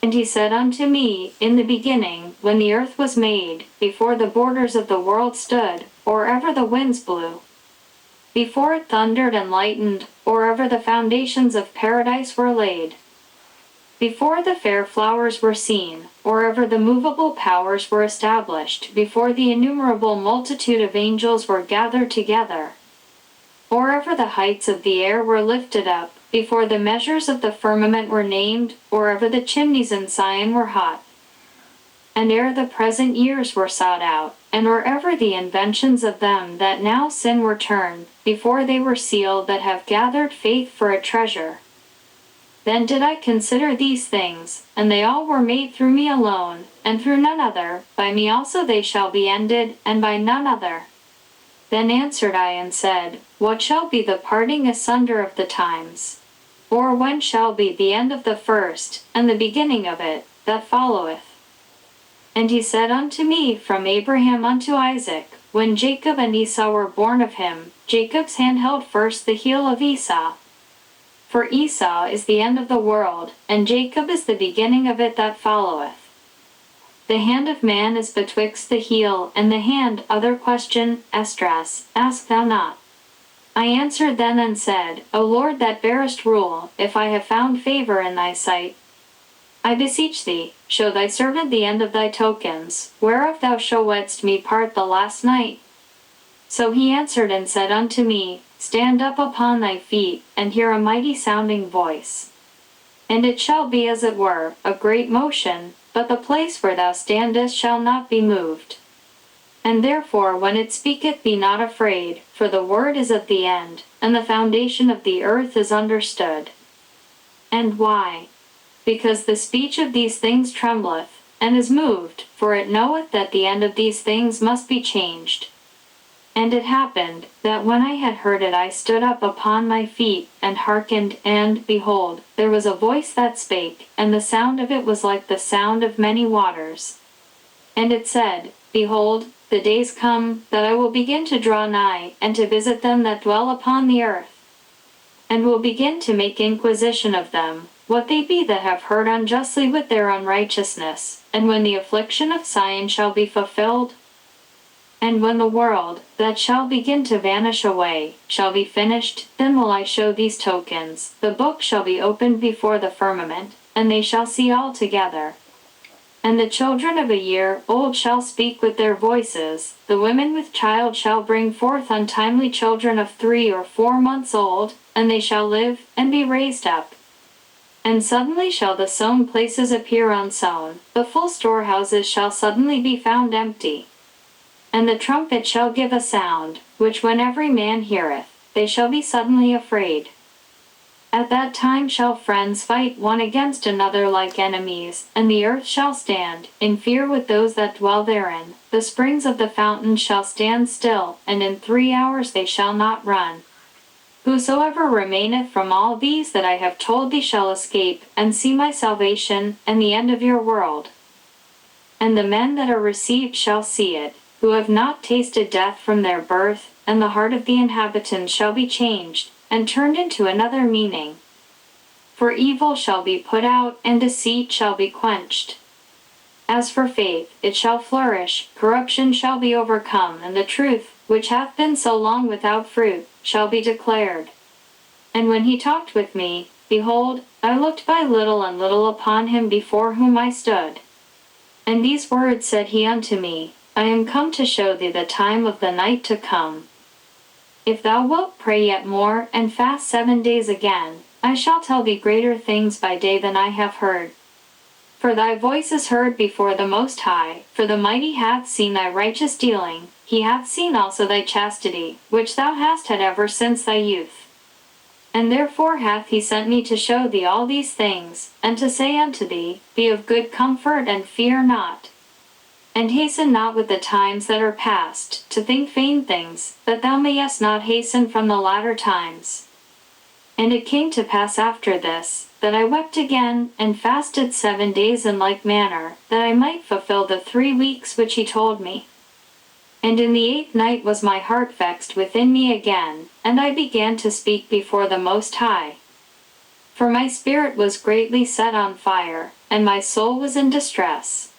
And he said unto me, In the beginning, when the earth was made, before the borders of the world stood, or ever the winds blew, before it thundered and lightened, or ever the foundations of paradise were laid, before the fair flowers were seen, or ever the movable powers were established, before the innumerable multitude of angels were gathered together, or ever the heights of the air were lifted up, before the measures of the firmament were named, or ever the chimneys in Zion were hot, and ere the present years were sought out, and or ever the inventions of them that now sin were turned, before they were sealed that have gathered faith for a treasure. Then did I consider these things, and they all were made through me alone, and through none other, by me also they shall be ended, and by none other. Then answered I and said, What shall be the parting asunder of the times? Or when shall be the end of the first, and the beginning of it, that followeth? And he said unto me, From Abraham unto Isaac, when Jacob and Esau were born of him, Jacob's hand held first the heel of Esau. For Esau is the end of the world, and Jacob is the beginning of it that followeth. The hand of man is betwixt the heel and the hand. Other question, Esdras, ask thou not. I answered then and said, O Lord that bearest rule, if I have found favor in thy sight, I beseech thee, show thy servant the end of thy tokens, whereof thou showedst me part the last night. So he answered and said unto me, Stand up upon thy feet, and hear a mighty sounding voice. And it shall be as it were a great motion, but the place where thou standest shall not be moved. And therefore when it speaketh, be not afraid, for the word is at the end, and the foundation of the earth is understood. And why? Because the speech of these things trembleth, and is moved, for it knoweth that the end of these things must be changed. And it happened, that when I had heard it I stood up upon my feet, and hearkened, and, behold, there was a voice that spake, and the sound of it was like the sound of many waters. And it said, Behold, the days come, that I will begin to draw nigh, and to visit them that dwell upon the earth, and will begin to make inquisition of them, what they be that have heard unjustly with their unrighteousness, and when the affliction of Zion shall be fulfilled, and when the world, that shall begin to vanish away, shall be finished, then will I show these tokens. The book shall be opened before the firmament, and they shall see all together. And the children of a year old shall speak with their voices, the women with child shall bring forth untimely children of 3 or 4 months old, and they shall live, and be raised up. And suddenly shall the sown places appear unsown, the full storehouses shall suddenly be found empty. And the trumpet shall give a sound, which when every man heareth, they shall be suddenly afraid. At that time shall friends fight one against another like enemies, and the earth shall stand in fear with those that dwell therein. The springs of the fountain shall stand still, and in 3 hours they shall not run. Whosoever remaineth from all these that I have told thee shall escape, and see my salvation, and the end of your world. And the men that are received shall see it, who have not tasted death from their birth, and the heart of the inhabitants shall be changed, and turned into another meaning. For evil shall be put out, and deceit shall be quenched. As for faith, it shall flourish, corruption shall be overcome, and the truth, which hath been so long without fruit, shall be declared. And when he talked with me, behold, I looked by little and little upon him before whom I stood. And these words said he unto me, I am come to show thee the time of the night to come. If thou wilt pray yet more, and fast 7 days again, I shall tell thee greater things by day than I have heard. For thy voice is heard before the Most High, for the Mighty hath seen thy righteous dealing, he hath seen also thy chastity, which thou hast had ever since thy youth. And therefore hath he sent me to show thee all these things, and to say unto thee, Be of good comfort and fear not. And hasten not with the times that are past, to think vain things, that thou mayest not hasten from the latter times. And it came to pass after this, that I wept again, and fasted 7 days in like manner, that I might fulfill the 3 weeks which he told me. And in the 8th night was my heart vexed within me again, and I began to speak before the Most High. For my spirit was greatly set on fire, and my soul was in distress.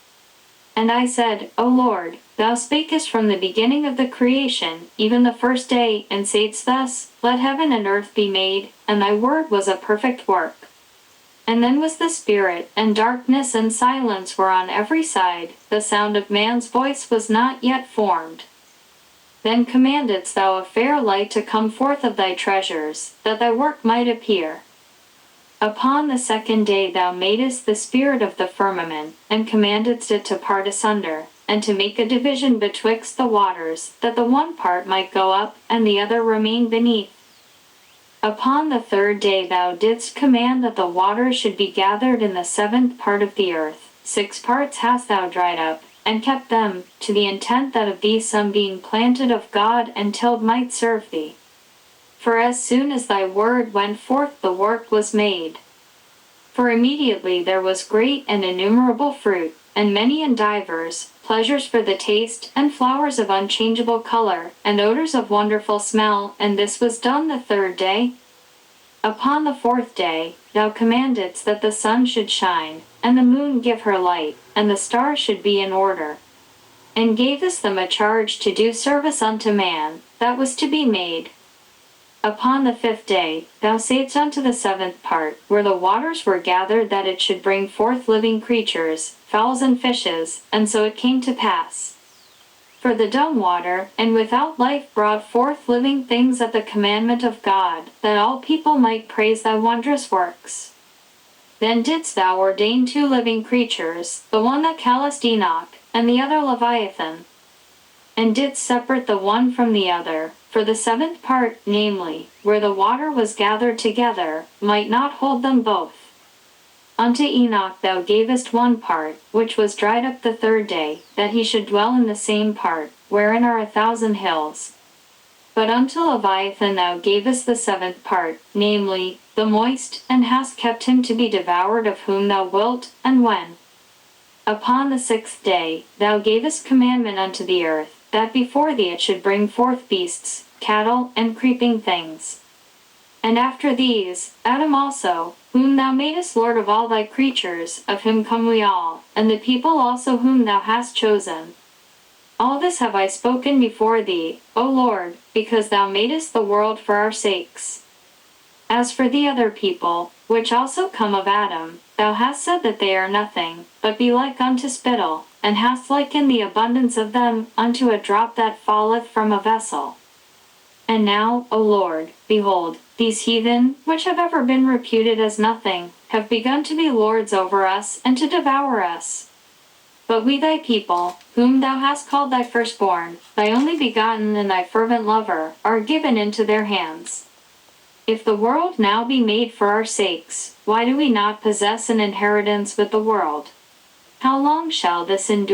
And I said, O Lord, thou spakest from the beginning of the creation, even the first day, and saidst thus, Let heaven and earth be made, and thy word was a perfect work. And then was the Spirit, and darkness and silence were on every side, the sound of man's voice was not yet formed. Then commandedst thou a fair light to come forth of thy treasures, that thy work might appear. Upon the second day thou madest the spirit of the firmament, and commandedst it to part asunder, and to make a division betwixt the waters, that the one part might go up, and the other remain beneath. Upon the third day thou didst command that the waters should be gathered in the seventh part of the earth. 6 parts hast thou dried up, and kept them, to the intent that of these some being planted of God and tilled might serve thee. For as soon as thy word went forth the work was made. For immediately there was great and innumerable fruit, and many and divers, pleasures for the taste, and flowers of unchangeable color, and odors of wonderful smell, and this was done the third day. Upon the fourth day, thou commandedst that the sun should shine, and the moon give her light, and the stars should be in order. And gavest them a charge to do service unto man, that was to be made. Upon the fifth day, thou saidst unto the seventh part, where the waters were gathered, that it should bring forth living creatures, fowls and fishes, and so it came to pass. For the dumb water, and without life brought forth living things at the commandment of God, that all people might praise thy wondrous works. Then didst thou ordain 2 living creatures, the one that callest Enoch, and the other Leviathan. And didst separate the one from the other, for the seventh part, namely, where the water was gathered together, might not hold them both. Unto Enoch thou gavest 1 part, which was dried up the third day, that he should dwell in the same part, wherein are 1,000 hills. But unto Leviathan thou gavest the seventh part, namely, the moist, and hast kept him to be devoured of whom thou wilt, and when. Upon the 6th day, thou gavest commandment unto the earth, that before thee it should bring forth beasts, cattle, and creeping things. And after these, Adam also, whom thou madest Lord of all thy creatures, of him come we all, and the people also whom thou hast chosen. All this have I spoken before thee, O Lord, because thou madest the world for our sakes. As for the other people, which also come of Adam, thou hast said that they are nothing, but be like unto spittle, and hast likened the abundance of them unto a drop that falleth from a vessel. And now, O Lord, behold, these heathen, which have ever been reputed as nothing, have begun to be lords over us and to devour us. But we thy people, whom thou hast called thy firstborn, thy only begotten and thy fervent lover, are given into their hands. If the world now be made for our sakes, why do we not possess an inheritance with the world? How long shall this endure?